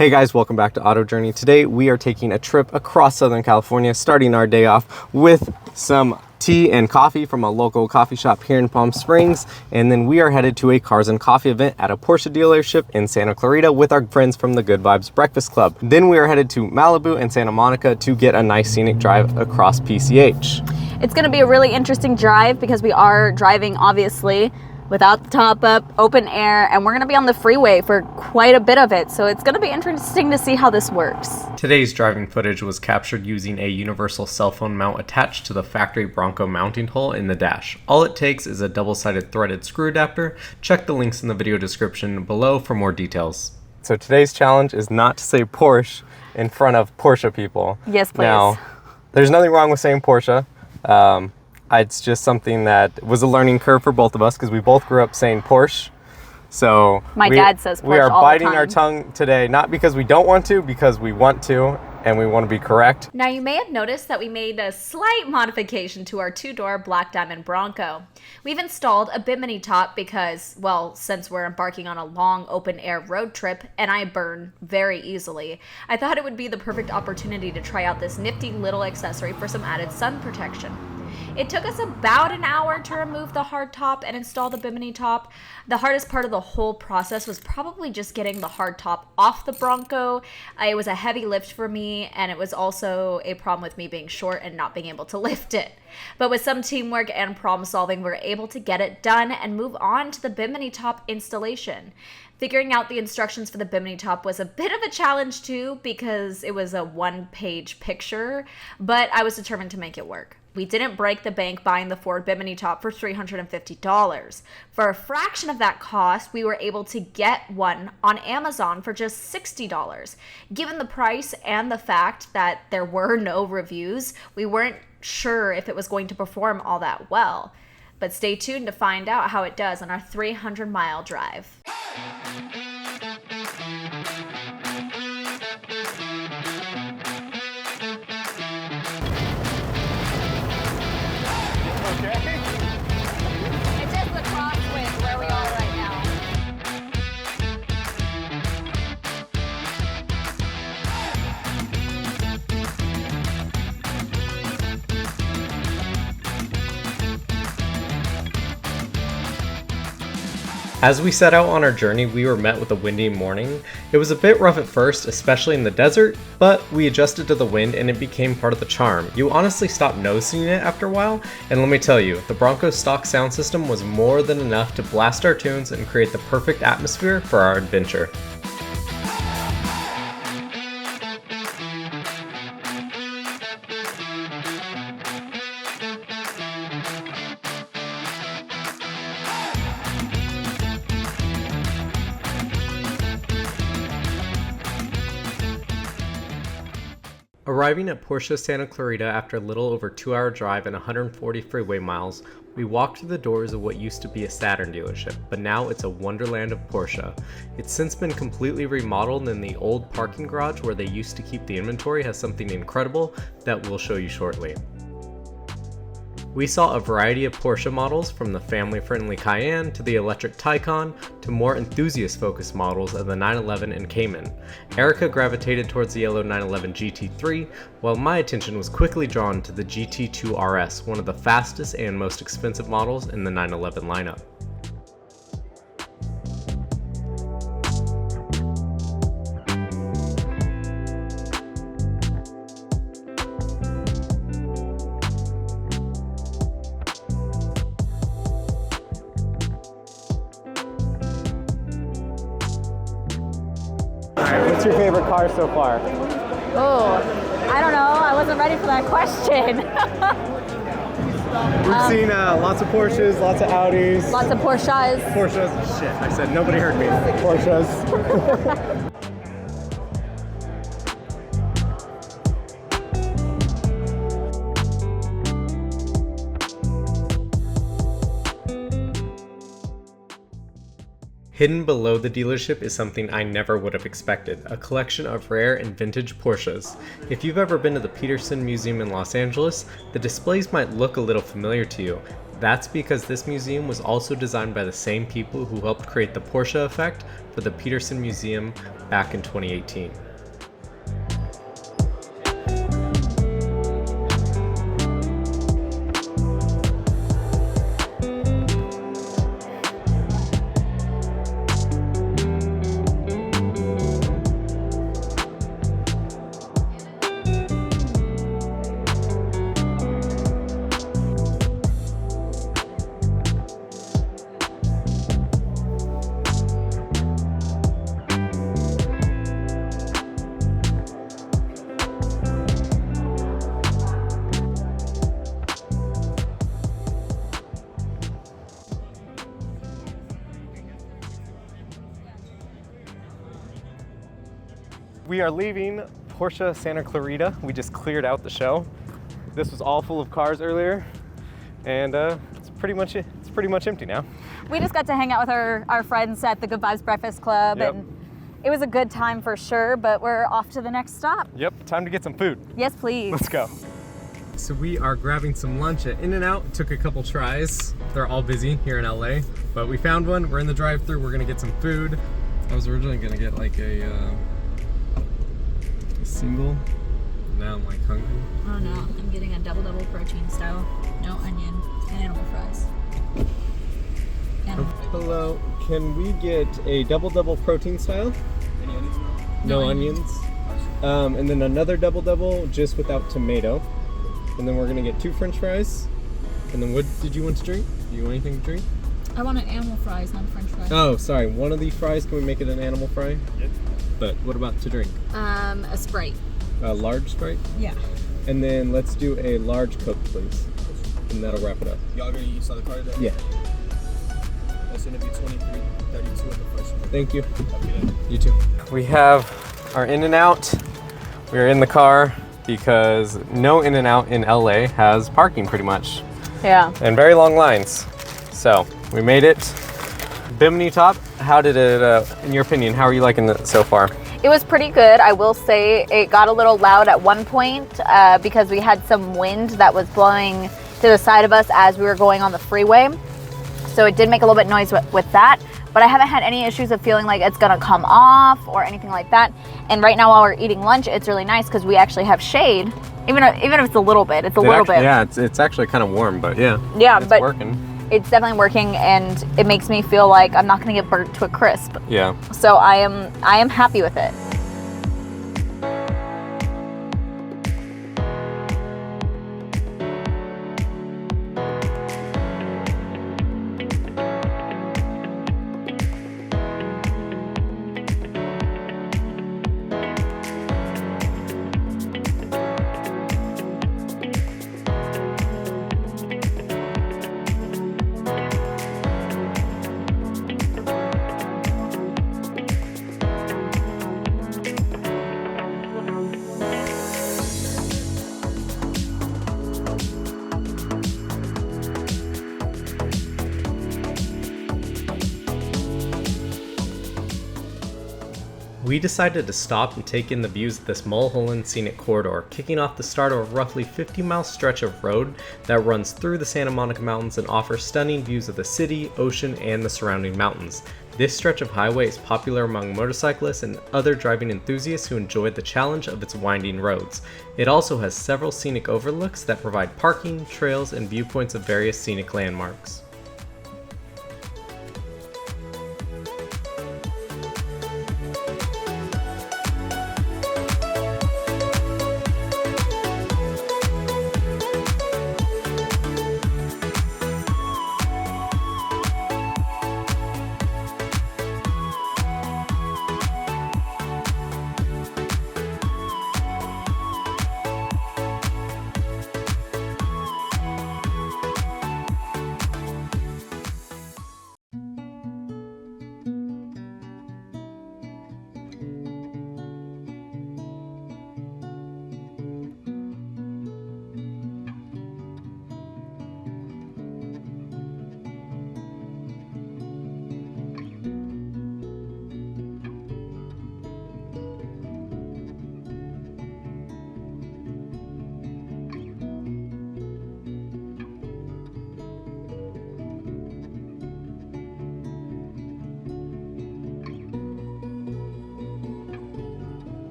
Hey guys, welcome back to Auto Journey. Today we are taking a trip across Southern California, starting our day off with some tea and coffee from a local coffee shop here in Palm Springs, and then we are headed to a Cars and Coffee event at a Porsche dealership in Santa Clarita with our friends from the Good Vibes Breakfast Club. Then we are headed to Malibu and Santa Monica to get a nice scenic drive across PCH. It's going to be a really interesting drive because we are driving, obviously, without the top up, open air, and we're going to be on the freeway for quite a bit of it. So it's going to be interesting to see how this works. Today's driving footage was captured using a universal cell phone mount attached to the factory Bronco mounting hole in the dash. All it takes is a double-sided threaded screw adapter. Check the links in the video description below for more details. So today's challenge is not to say Porsche in front of Porsche people. Yes, please. Now, there's nothing wrong with saying Porsche. It's just something that was a learning curve for both of us because we both grew up saying Porsche. So my dad says Porsche we are all biting the time. our tongue today, not because we don't want to, because we want to and we want to be correct. Now you may have noticed that we made a slight modification to our two-door Black Diamond Bronco. We've installed a bimini top because, well, since we're embarking on a long open-air road trip and I burn very easily, I thought it would be the perfect opportunity to try out this nifty little accessory for some added sun protection. It took us about an hour to remove the hard top and install the bimini top. The hardest part of the whole process was probably just getting the hard top off the Bronco. It was a heavy lift for me, and it was also a problem with me being short and not being able to lift it. But with some teamwork and problem solving, we were able to get it done and move on to the bimini top installation. Figuring out the instructions for the bimini top was a bit of a challenge too because it was a one-page picture, but I was determined to make it work. We didn't break the bank buying the Ford bimini top for $350. For a fraction of that cost, we were able to get one on Amazon for just $60. Given the price and the fact that there were no reviews, we weren't sure if it was going to perform all that well. But stay tuned to find out how it does on our 300-mile drive. It's just the crosswind where we are right now. As we set out on our journey, we were met with a windy morning. It was a bit rough at first, especially in the desert, but we adjusted to the wind and it became part of the charm. You honestly stop noticing it after a while, and let me tell you, the Bronco stock sound system was more than enough to blast our tunes and create the perfect atmosphere for our adventure. Arriving at Porsche Santa Clarita after a little over 2-hour drive and 140 freeway miles, we walked through the doors of what used to be a Saturn dealership, but now it's a wonderland of Porsche. It's since been completely remodeled, and the old parking garage where they used to keep the inventory has something incredible that we'll show you shortly. We saw a variety of Porsche models, from the family-friendly Cayenne to the electric Taycan to more enthusiast-focused models of the 911 and Cayman. Erica gravitated towards the yellow 911 GT3, while my attention was quickly drawn to the GT2 RS, one of the fastest and most expensive models in the 911 lineup. What's your favorite car so far? Oh, I don't know. I wasn't ready for that question. We've seen lots of Porsches, lots of Audis. Lots of Porsches. Porsches. Shit, I said nobody heard me. Porsches. Hidden below the dealership is something I never would have expected, a collection of rare and vintage Porsches. If you've ever been to the Peterson Museum in Los Angeles, the displays might look a little familiar to you. That's because this museum was also designed by the same people who helped create the Porsche effect for the Peterson Museum back in 2018. We are leaving Porsche Santa Clarita. We just cleared out the show. This was all full of cars earlier, and it's pretty much empty now. We just got to hang out with our friends at the Good Vibes Breakfast Club, Yep. and it was a good time for sure, but we're off to the next stop. Yep, time to get some food. Yes, please. Let's go. So we are grabbing some lunch at In-N-Out. Took a couple tries. They're all busy here in LA, but we found one. We're in the drive-thru. We're gonna get some food. I was originally gonna get like a single. Now I'm like hungry. Oh no, I'm getting a double protein style. No onion and animal fries. Hello, can we get a double protein style? Any onions? No onions. And then another double just without tomato. And then we're gonna get 2 French fries. And then what did you want to drink? Do you want anything to drink? I want an animal fries, not French fries. Oh, sorry. One of these fries, can we make it an animal fry? Yep. But what about to drink? A Sprite. A large Sprite? Yeah. And then let's do a large Coke, please. And that'll wrap it up. Y'all gonna use the card? Yeah. That's gonna be 23.32 at the first one. Thank you. Okay. You too. We have our In-N-Out. We're in the car because no In-N-Out in LA has parking pretty much. Yeah. And very long lines. So we made it. Bimini Top, how did it, in your opinion, how are you liking it so far? It was pretty good. I will say it got a little loud at one point because we had some wind that was blowing to the side of us as we were going on the freeway. So it did make a little bit noise with that, but I haven't had any issues of feeling like it's gonna come off or anything like that. And right now while we're eating lunch, it's really nice because we actually have shade. Even if it's a little bit, it's a little bit. Yeah, it's actually kind of warm, but yeah. Yeah, it's but working. It's definitely working, and it makes me feel like I'm not gonna get burnt to a crisp. Yeah. So I am happy with it. We decided to stop and take in the views of this Mulholland Scenic Corridor, kicking off the start of a roughly 50-mile stretch of road that runs through the Santa Monica Mountains and offers stunning views of the city, ocean, and the surrounding mountains. This stretch of highway is popular among motorcyclists and other driving enthusiasts who enjoy the challenge of its winding roads. It also has several scenic overlooks that provide parking, trails, and viewpoints of various scenic landmarks.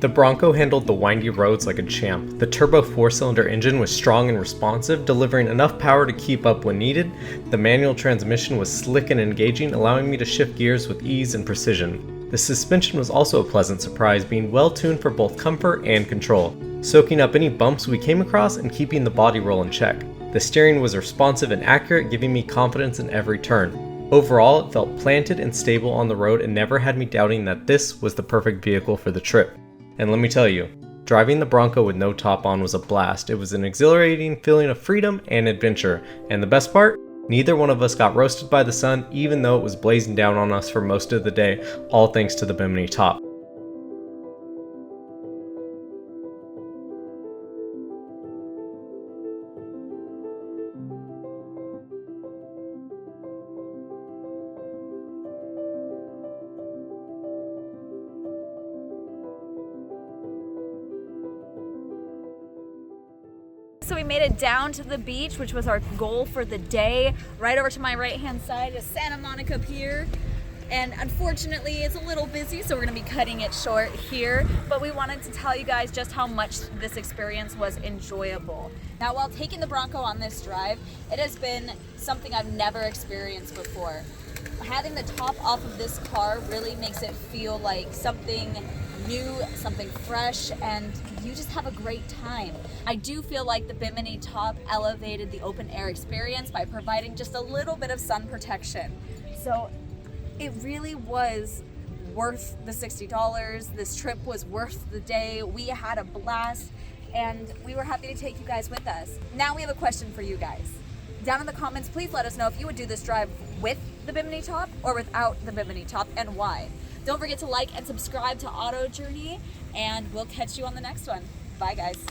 The Bronco handled the windy roads like a champ. The turbo 4-cylinder engine was strong and responsive, delivering enough power to keep up when needed. The manual transmission was slick and engaging, allowing me to shift gears with ease and precision. The suspension was also a pleasant surprise, being well tuned for both comfort and control, soaking up any bumps we came across and keeping the body roll in check. The steering was responsive and accurate, giving me confidence in every turn. Overall, it felt planted and stable on the road and never had me doubting that this was the perfect vehicle for the trip. And let me tell you, driving the Bronco with no top on was a blast. It was an exhilarating feeling of freedom and adventure. And the best part? Neither one of us got roasted by the sun, even though it was blazing down on us for most of the day, all thanks to the Bimini top. So we made it down to the beach, which was our goal for the day. Right over to my right-hand side is Santa Monica Pier. And unfortunately, it's a little busy, so we're gonna be cutting it short here. But we wanted to tell you guys just how much this experience was enjoyable. Now, while taking the Bronco on this drive, it has been something I've never experienced before. Having the top off of this car really makes it feel like something new, something fresh, and you just have a great time. I do feel like the Bimini top elevated the open air experience by providing just a little bit of sun protection. So it really was worth the $60. This trip was worth the day. We had a blast and we were happy to take you guys with us. Now we have a question for you guys. Down in the comments, please let us know if you would do this drive with the Bimini top or without the Bimini top and why. Don't forget to like and subscribe to Auto Journey, and we'll catch you on the next one. Bye, guys.